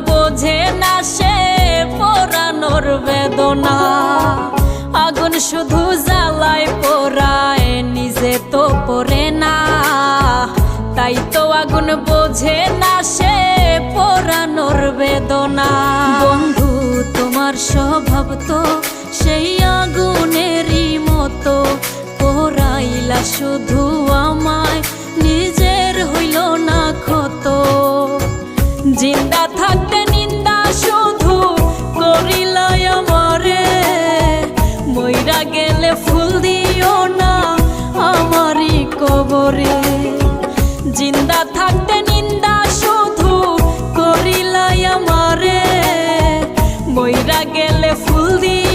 বোঝে না সে পোড়ানোর বেদনা। আগুন শুধু জ্বালায় পোড়ায়, নিজে তো পড়ে না। তাই তো আগুন বোঝে না সে পোড়ানোর বেদনা। বন্ধু তোমার স্বভাব তো সেই আগুনেরই মতো, পোড়াইলা শুধু আমায়, নিজের হইল না ক্ষত। জিন্দা থাকতে নিন্দা শুধু করিলাই আমারে, মইরা গেলে ফুল দিও না আমারই কবরে। জিন্দা থাকতে নিন্দা শুধু করিলাই আমারে, মইরা গেলে ফুল দিও